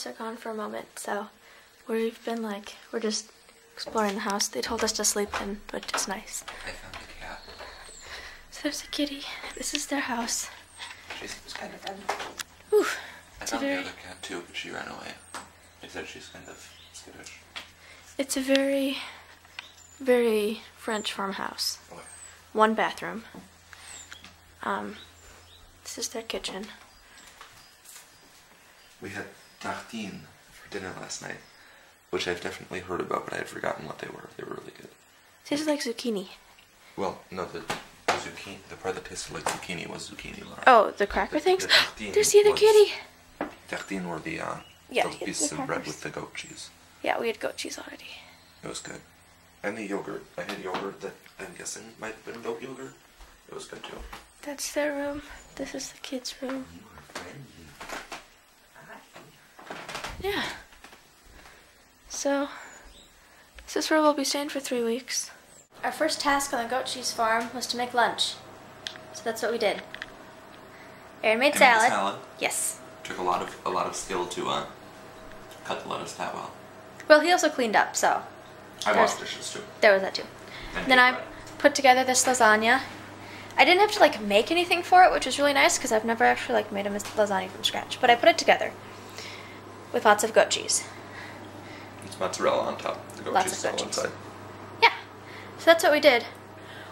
are gone for a moment, so we've been like, we're just exploring the house. They told us to sleep in, which is nice. I found the cat. So there's a kitty. This is their house. She's kind of friendly. Ooh, I found the other cat too, but she ran away. They said she's kind of skittish. It's a very, very French farmhouse. Oh, yeah. 1 bathroom. This is their kitchen. We had tartines for dinner last night, which I've definitely heard about, but I had forgotten what they were. They were really good. Tastes like zucchini. Well, no, the zucchini, the part that tasted like zucchini was zucchini. Laura. Oh, the cracker things? There's the other kitty. Tartines were the pieces of bread with the goat cheese. Yeah, we had goat cheese already. It was good. And the yogurt. I had yogurt that I'm guessing might have been goat yogurt. It was good too. That's their room. This is the kids' room. Yeah. So, this is where we'll be staying for 3 weeks. Our first task on the goat cheese farm was to make lunch. So that's what we did. Aaron made salad. Yes. Took a lot of skill to cut the lettuce that well. Well, he also cleaned up, so. I washed dishes too. There was that too. Then I put together this lasagna. I didn't have to like make anything for it, which was really nice because I've never actually like made a lasagna from scratch. But I put it together with lots of goat cheese. It's mozzarella on top. The goat cheese is all inside. Yeah. So that's what we did.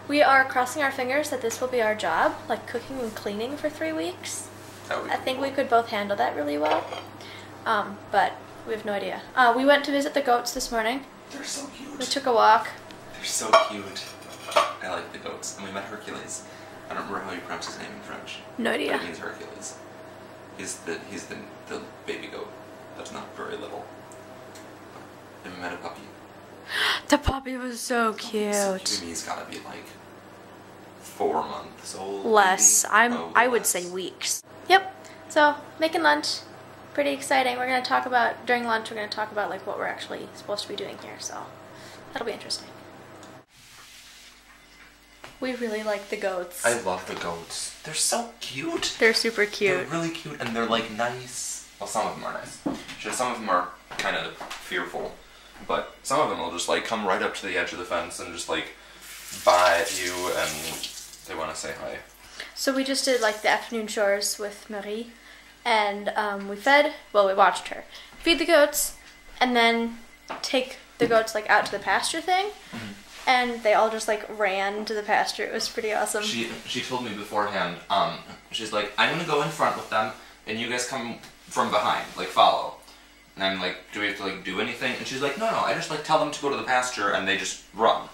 We are crossing our fingers that this will be our job, like cooking and cleaning for 3 weeks. I think we could both handle that really well. But we have no idea. We went to visit the goats this morning. They're so cute. We took a walk. They're so cute. I like the goats. And we met Hercules. I don't remember how you pronounce his name in French. No idea. But it means Hercules. He's the baby goat. That's not very little. And we met a puppy. The puppy was so cute. He's gotta be like 4 months old. Less. Maybe? I would say weeks. Yep. So making lunch. Pretty exciting. We're gonna talk about during lunch. We're gonna talk about like what we're actually supposed to be doing here. So that'll be interesting. We really like the goats. I love the goats. They're so cute. They're super cute. They're really cute, and they're like nice. Well, some of them are nice. Some of them are kind of fearful, but some of them will just like come right up to the edge of the fence and just like bye at you, and they want to say hi. So we just did like the afternoon chores with Marie, and we watched her feed the goats, and then take the goats like out to the pasture thing. Mm-hmm. And they all just like ran to the pasture. It was pretty awesome. She told me beforehand, she's like, I'm gonna go in front with them and you guys come from behind, like follow. And I'm like, do we have to like do anything? And she's like, no, I just like tell them to go to the pasture and they just run.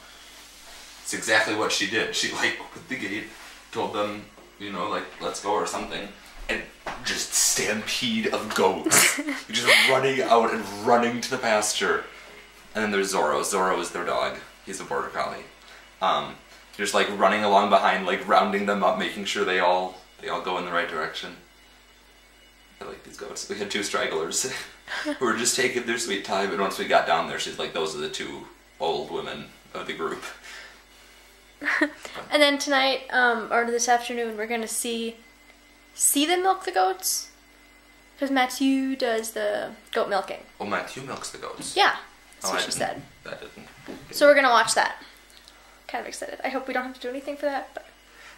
It's exactly what she did. She like opened the gate, told them, you know, like let's go or something, and just stampede of goats. Just running out and running to the pasture. And then there's Zorro. Zorro is their dog. He's a border collie. Just like running along behind, like rounding them up, making sure they all go in the right direction. I like these goats. We had 2 stragglers who were just taking their sweet time, and once we got down there, she's like, those are the 2 old women of the group. And then tonight, or this afternoon, we're gonna see them milk the goats, because Mathieu does the goat milking. Oh, Mathieu milks the goats. Yeah. That's what she said. That didn't. So we're gonna watch that. Kind of excited. I hope we don't have to do anything for that, but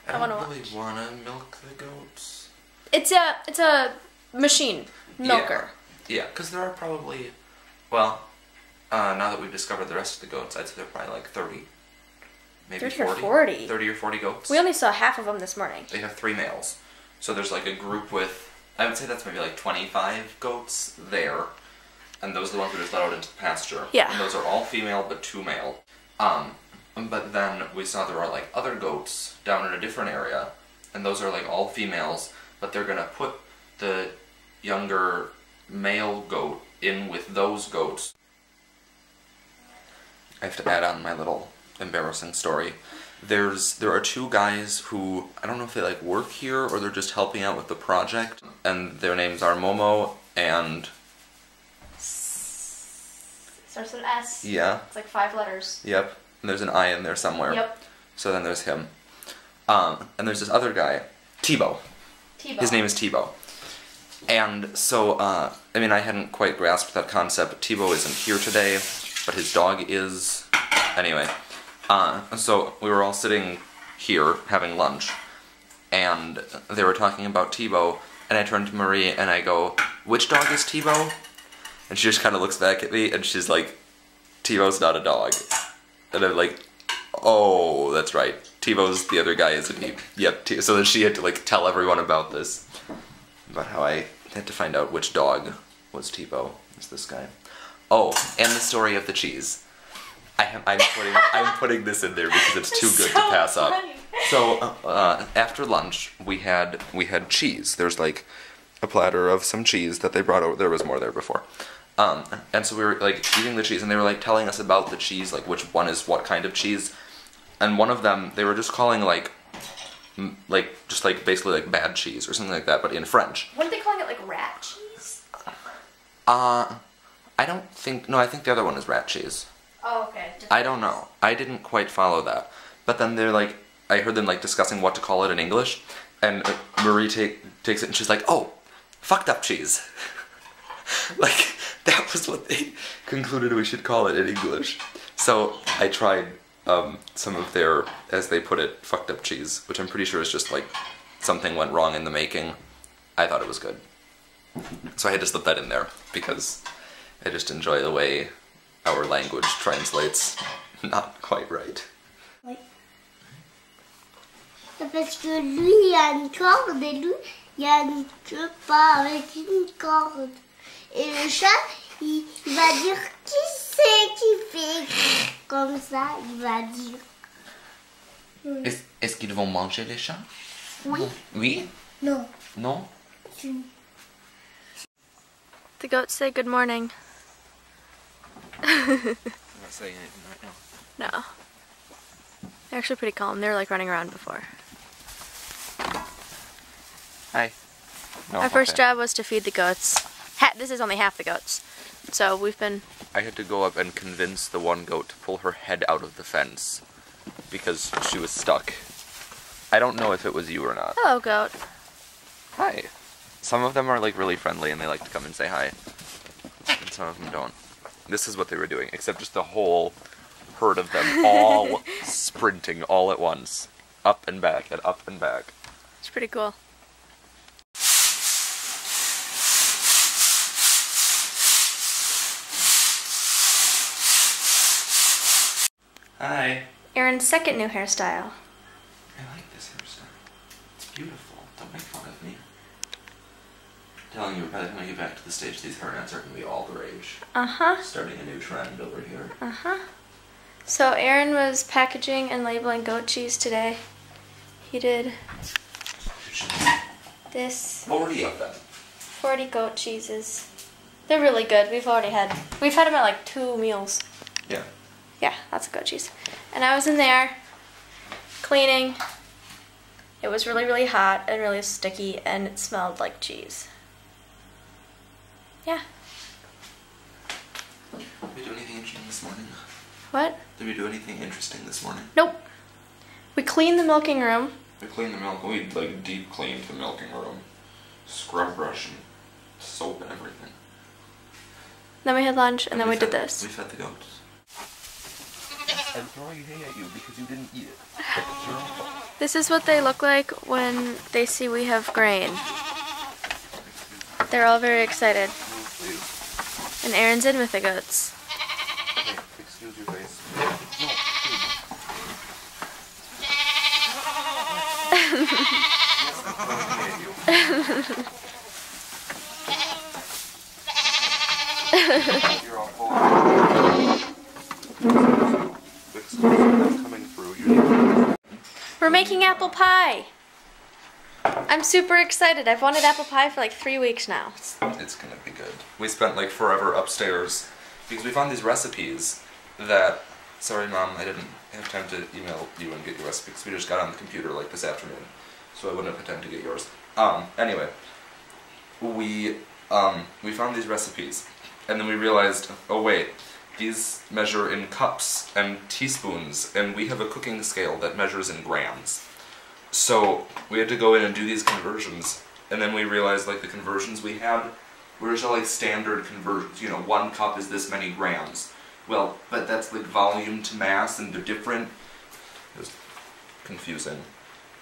I want to watch. I don't really want to milk the goats. It's a machine milker. Yeah, because there are probably, well, now that we've discovered the rest of the goats, I'd say there are probably like 30, maybe 30 or 40. 30 or 40 goats. We only saw half of them this morning. They have 3 males. So there's like a group with, I would say that's maybe like 25 goats there. And those are the ones we just let out into the pasture. Yeah. And those are all female, but 2 male. But then we saw there are like other goats down in a different area, and those are like all females, but they're gonna put the younger male goat in with those goats. I have to add on my little embarrassing story. There are 2 guys who, I don't know if they like work here or they're just helping out with the project, and their names are Momo and... Starts with an S. Yeah. It's like 5 letters. Yep. And there's an I in there somewhere. Yep. So then there's him. And there's this other guy, Thibaut. Thibaut. His name is Thibaut. And so, I mean, I hadn't quite grasped that concept. Thibaut isn't here today, but his dog is. Anyway, so we were all sitting here having lunch, and they were talking about Thibaut, and I turned to Marie and I go, "Which dog is Thibaut?" And she just kind of looks back at me and she's like, "Thibaut's not a dog." And I'm like, "Oh, that's right. Thibaut's the other guy, isn't he?" Yep. So then she had to like tell everyone about this. About how I had to find out which dog was Thibaut. Is this guy? Oh, and the story of the cheese. I'm putting this in there because it's too good to pass up. So after lunch we had cheese. There's like a platter of some cheese that they brought over. There was more there before. And so we were like eating the cheese, and they were like telling us about the cheese, like which one is what kind of cheese. And one of them they were just calling like just like basically like bad cheese or something like that, but in French. Weren't they calling it like rat cheese? I don't think. No, I think the other one is rat cheese. Oh, okay. I don't know. I didn't quite follow that. But then they're like, I heard them like discussing what to call it in English, and Marie takes it and she's like, "Oh, fucked up cheese." Like, that was what they concluded we should call it in English. So I tried some of their, as they put it, fucked up cheese, which I'm pretty sure is just like something went wrong in the making. I thought it was good. So I had to slip that in there because I just enjoy the way our language translates not quite right. Oui. Parce que lui, il y a une corde et lui, il y a une queue pas avec une corde. Et le chat, il va dire qui c'est qui fait comme ça, il va dire. Est-ce qu'ils vont manger les chats? Oui. Oui? Non. Non? The goats say good morning. I'm not saying anything right now. No. They're actually pretty calm. They were like running around before. Hi. No, Our first job was to feed the goats. This is only half the goats. So we've been... I had to go up and convince the one goat to pull her head out of the fence because she was stuck. I don't know if it was you or not. Hello, goat. Hi. Some of them are like really friendly and they like to come and say hi. And some of them don't. This is what they were doing, except just the whole herd of them all sprinting all at once. Up and back and up and back. It's pretty cool. Hi. Aaron's second new hairstyle. I like this hairstyle. It's beautiful. Don't make fun of me. I'm telling you, by the time I get back to the stage, these hairnets are going to be all the rage. Uh-huh. Starting a new trend over here. Uh-huh. So Aaron was packaging and labeling goat cheese today. He did this. 40 of them. 40 goat cheeses. They're really good. We've had them at like 2 meals. Yeah. Yeah, lots of goat cheese. And I was in there cleaning. It was really, really hot and really sticky, and it smelled like cheese. Yeah. Did we do anything interesting this morning? What? Did we do anything interesting this morning? Nope. We cleaned the milking room. We cleaned the milk. We like deep cleaned the milking room. Scrub brush and soap and everything. Then we had lunch, and then we did this. We fed the goats. I'm throwing hay at you because you didn't eat it. This is what they look like when they see we have grain. They're all very excited. And Aaron's in with the goats. Okay, excuse your face. You're all full. Coming through. We're making apple pie. I'm super excited. I've wanted apple pie for like 3 weeks now. It's gonna be good. We spent like forever upstairs because we found these recipes that, sorry Mom, I didn't have time to email you and get your recipes. We just got on the computer like this afternoon, so I wouldn't have had time to get yours. Anyway, we found these recipes, and then we realized, oh wait, these measure in cups and teaspoons, and we have a cooking scale that measures in grams. So we had to go in and do these conversions And then we realized like the conversions we had were just like standard conversions. You know, 1 cup is this many grams. Well, but that's like volume to mass, and they're different. It was confusing,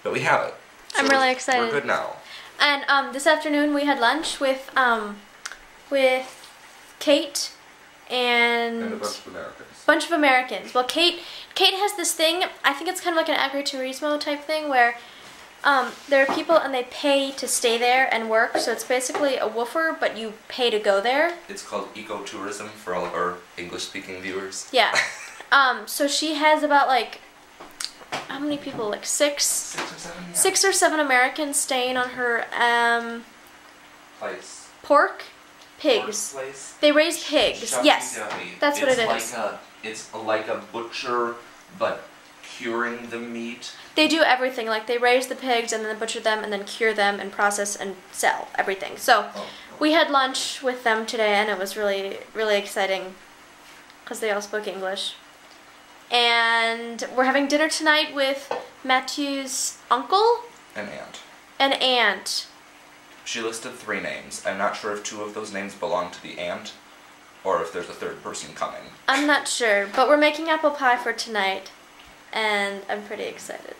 but we have it. So I'm really excited. We're good now. And this afternoon we had lunch with Kate and a bunch of Americans. Bunch of Americans. Well, Kate has this thing. I think it's kind of like an agriturismo type thing where there are people and they pay to stay there and work. So it's basically a woofer, but you pay to go there. It's called ecotourism for all of our English-speaking viewers. Yeah. So she has about like, how many people? Like 6 or 7. Yeah. 6 or 7 Americans staying on her Place. Pigs. Place. They raise pigs. Yes, that's what it is. It's like a butcher, but curing the meat. They do everything. Like they raise the pigs and then butcher them and then cure them and process and sell everything. So we had lunch with them today and it was really, really exciting because they all spoke English. And we're having dinner tonight with Matthew's uncle. An aunt. An aunt. She listed 3 names. I'm not sure if 2 of those names belong to the aunt or if there's a 3rd person coming. I'm not sure, but we're making apple pie for tonight and I'm pretty excited.